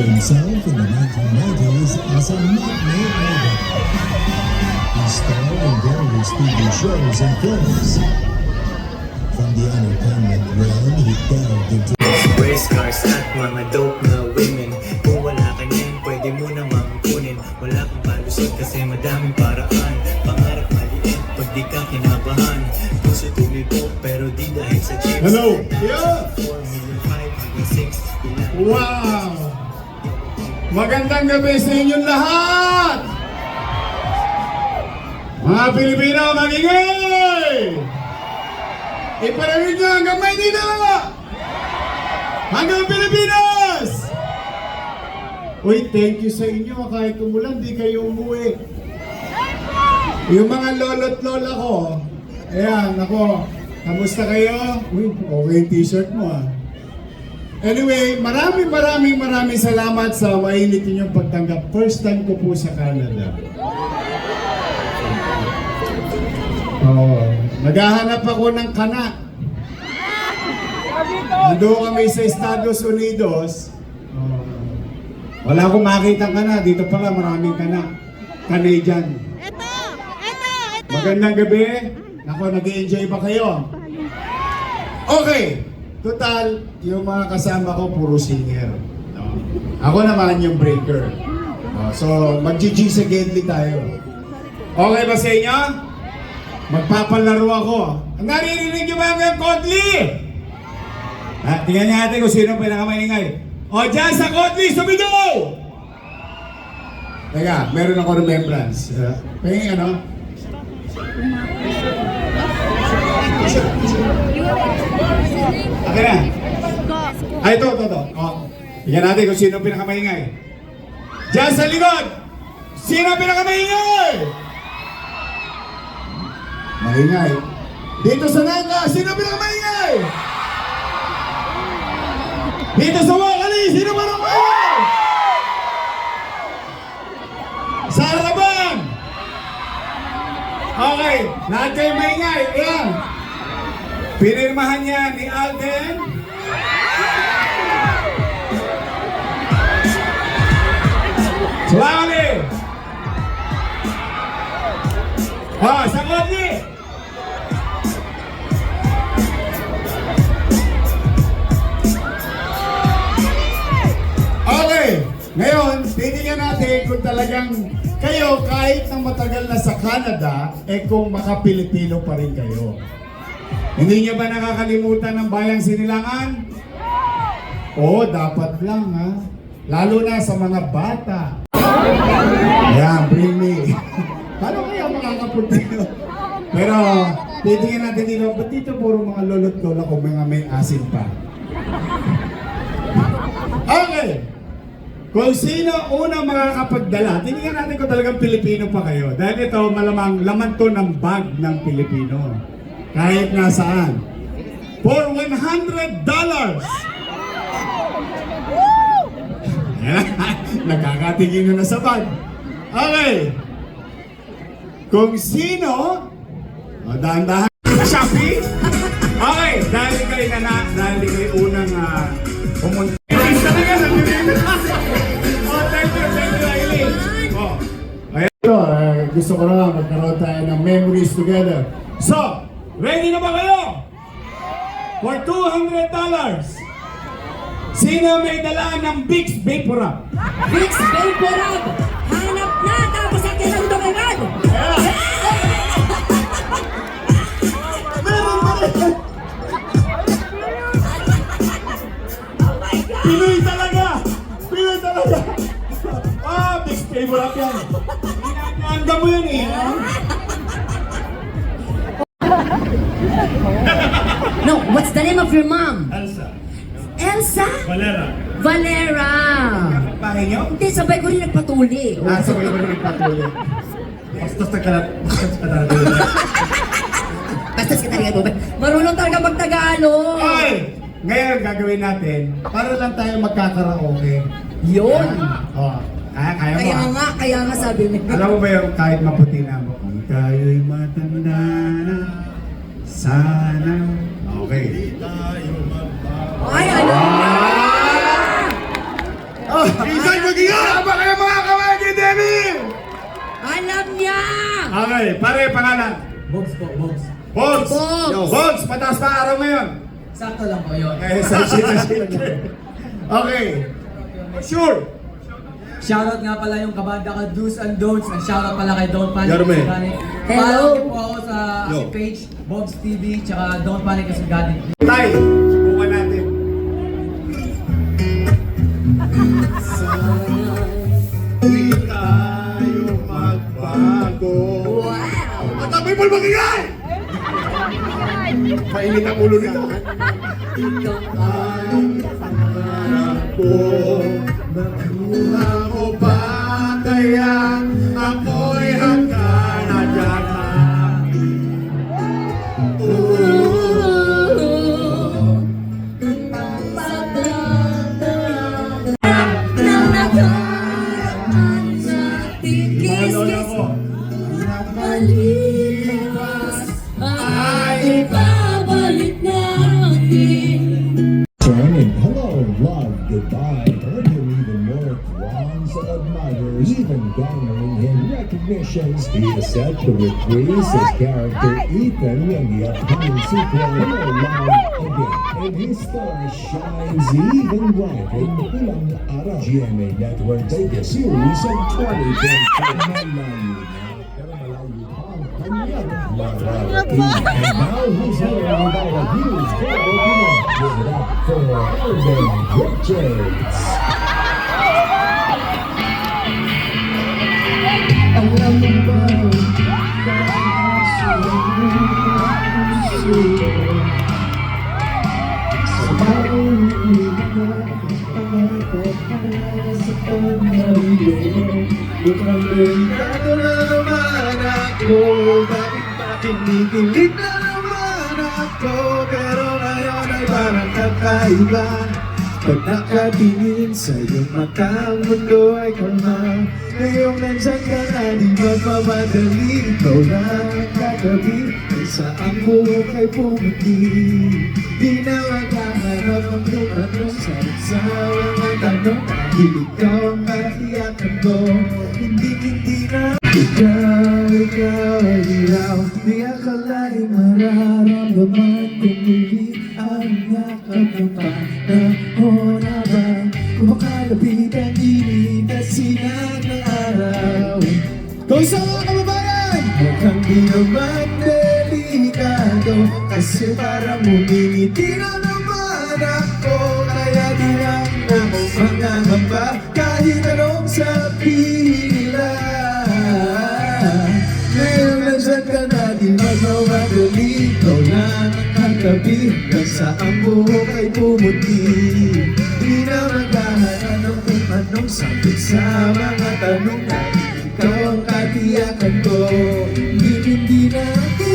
for himself in the 1990s as a matinee idol. He starred in various TV shows and films. From the entertainment realm, he delved into race cars at mga dope na women. Kung wala ka niyan, pwede mo namang kunin. Wala kang palusot kasi madaming paraan. Pangarap maliit pag di ka kinabahan. Puso tumibo pero di dahil sa chips. Hello! Yeah! 4 million 5 hanggang 6 ilan. Wow! Magandang gabi sa inyong lahat! Mga Pilipino, magingay! Ipararin nyo hanggang Maynila! Hanggang Pilipinas! Uy, thank you sa inyo. Kahit umulan, di kayo umuwi. Yung mga lolo't lola ko, ayan, ako, kamusta kayo? Uy, okay yung t-shirt mo ah. Anyway, maraming salamat sa mainit ninyong pagtanggap. First time ko po sa Canada. Naghahanap ako ng kana. Ando kami sa Estados Unidos. Wala akong makita kana. Dito pala maraming kana. Canadian. Ito! Magandang gabi. Ako, nag-i-enjoy ba kayo? Okay. Total, yung mga kasama ko puro singer. No? Ako naman yung breaker. So, mag-GG sa Gedli tayo. Okay ba sa inyo? Magpapalaro ako. Naririnig niyo ba ang Kodli? Tingnan niya natin kung sino pinakamaingay. O dyan sa Kodli, sumigaw! Teka, meron ako remembrance. Pahingin ano? Okay na. Ay, ito. Tingnan natin kung sino pinakamaingay. Diyan sa likod! Sino pinakamaingay? Maingay. Dito sa nanga, sino pinakamaingay? Dito sa wakali, sino pinakamaingay? Sa harapan! Okay, lahat kayo maingay. Ayan. Pinirmahan niya ni Alden. Slowly! Sa Kodli! Okay, ngayon, titingnan natin kung talagang kayo, kahit na matagal na sa Canada, kung maka-Pilipino pa rin kayo. Hindi niyo ba nakakalimutan ng bayang Sinilangan? Oo, dapat lang ha. Lalo na sa mga bata. Ayan, bring me. Paano kaya makakapunti? Pero, titingnan natin dito. Ba't dito puro mga lolo't lola ko mga may asin pa? Okay. Kung sino unang makakapagdala, tingnan natin kung talagang Pilipino pa kayo. Dahil ito, malamang laman to ng bag ng Pilipino. Kahit nasaan. For $100! Nakakatingin na sa bag. Okay. Kung sino, dahan-dahan. Shopee? Okay, dahil kayo unang pumunta. Talaga, thank you, Aileen. Ito, gusto ko na magkaroon tayo ng memories together. So, ready na ba kayo? For $200. Sino may dala ng Vicks Vaporub? Vicks Vaporub! Hanap na! Tapos ang kinandong agad! Pinoy talaga! Vicks Vaporub yan! Pinaganda mo yan eh! No, what's the name of your mom? Elsa? Valera! Pare nyo? Hindi, sabay ko rin nagpatuli. Sabay ko rin nagpatuli. Bastos ka talaga mo. Marunong talaga magtagalog. Ay! Ngayon gagawin natin, para lang tayo magkakaraoke. Yun. Kaya mo Kaya nga sabi niya. Alam mo ba yung kahit maputi na mo? Kung tayo'y matanda na, sana. Okay. Ay, ano? Oh, Isan mag-ingat! Tama kayo mga kawagi, Demi! Alam niya! Okay, pare, pangalan. Bobs po, Bobs. Bones! Bones! Bones, pataas pa araw ngayon. Sakto lang po yun. Eh, sa Okay. Sure. Shoutout nga pala yung kabanda ka Do's and Don'ts. And shoutout pala kay Don't Panic. Yarme. Kasagalit. Hello. Follow niyo po ako sa Yo. page, Bobs TV, tsaka Don't Panic Kasagalit. Tay, subukan natin. Hindi tayo magbago. Wow! At ang people magigay! Mainit ang ulo nito. Ako, nakuha mo ba kaya ako'y hanggang na dyan Nang nakaraan sa Mga lola ko, Nakalipas ay ibabalik natin. Turning hello, love, goodbye. Heard him even more throngs of admirers, even garnering him recognitions. He is set to reprise his character Ethan in the upcoming sequel, No Love Again. And his star shines even brighter in Pulang Araw. GMA Network Vegas series of 2025. And now he's here with our views. Give it up for Urban Richards. Alam mo ba, sa bawang sa pagmaliyo, mukhang delikado na naman ako. Bakit ba kinikilig na naman ako? Pero ngayon ay parang kakaiba. Pag nakatingin sa iyong mata, ang mundo ay kalma. Ngayong nandyan ka na, di magmamadali. Ikaw lang ang katabi, kung saan buhok ay pumuti. Di na maghahanap ang lumanong sa mga tanong. Dahil ikaw ang katiyakan ko, hindi na. Ikaw ay ilaw, di akalain mararamdaman kung muli ang yakap ng panahon habang kumakalapit ang init at sinag ng araw. Kung sa mga kababayan, mukhang di naman delikado, kasi parang umingiti na naman ako. Kaya di lang ako mangangamba kahit anong sabihin nila. Ngayon nandyan ka na, di magmamadali. Ikaw lang ang katabi, hanggang sa ang buhok ay pumuti. Di na maghahanap kung anong sagot sa mga tanong na ikaw ang katiyakan ko. Hindi na ako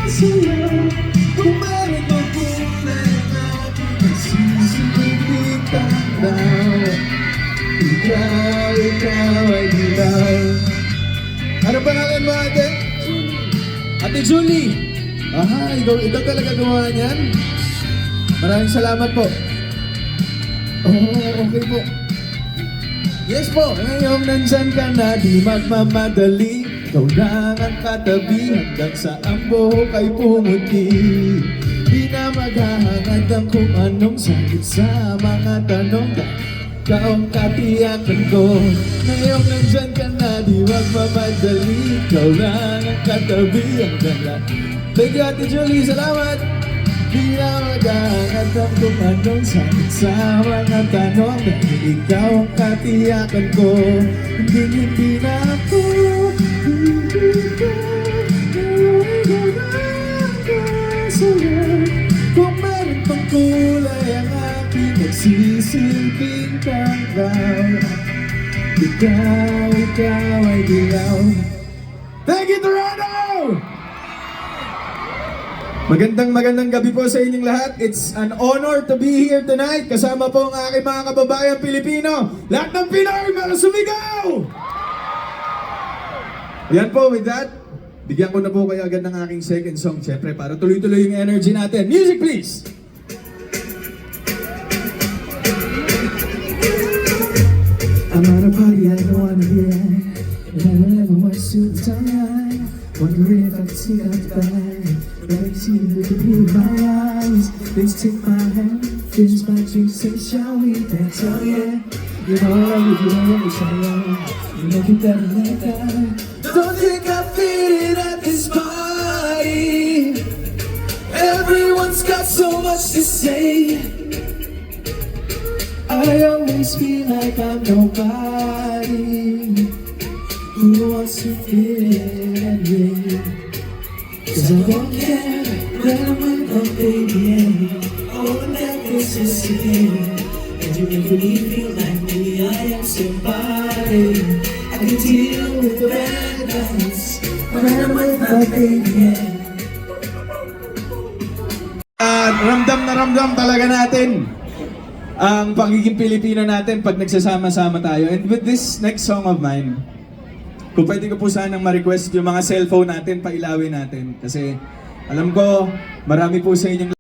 sa'yo. Kung meron mo kulay na nagsisilipin tanaw. Ikaw ay dilaw. Ano pangalan mo, ate? Ate Julie. Aha, ikaw talaga gumawa niyan? Maraming salamat po. Oh, okay po. Yes po, ngayong nandyan ka na, di magmamadali. Ikaw lang ang katabi, hanggang sa ang buhok ay pumuti. Di na maghahangad ang kung anong sagot sa mga tanong. Ikaw ang katiyakan ko. Ngayong nandyan ka na, di magmamadali. Ikaw lang ang katabi, hanggang sa... Thank you, Ate Julie, salamat! Di na maghahangad ang kung anong sagot sa mga tanong. Dahil ikaw ang katiyakan ko. Hindi na ako. Kung meron pang kulay ang aking nagsisilbing tanggaw. Ikaw ay dilaw. Thank you, Toronto! Magandang gabi po sa inyong lahat. It's an honor to be here tonight. Kasama po ang aking mga kababayan Pilipino. Lahat ng Pinoy, mga sumigaw! Yan po, with that, bigyan ko na po kayo agad ng aking second song, syempre, para tuloy-tuloy yung energy natin. Music, please! timeline, wondering if I could see out back. But I see you with the blue in my eyes. Please take my hand, finish my dreams, say shall we dance? Oh yeah, you know I love you every time. You make it better like that. Don't think I fit at this party. Everyone's got so much to say. I always feel like I'm nobody who wants to fit in. Cause I don't care when I'm with my baby. All the Memphis is here. And you make me feel like maybe I am somebody. I can deal with the bad guys when I'm with my baby. Ramdam na ramdam talaga natin ang pagiging Pilipino natin pag nagsasama-sama tayo. And with this next song of mine, kung pwede ko po sanang ma-request yung mga cellphone natin, pailawin natin. Kasi alam ko, marami po sa inyong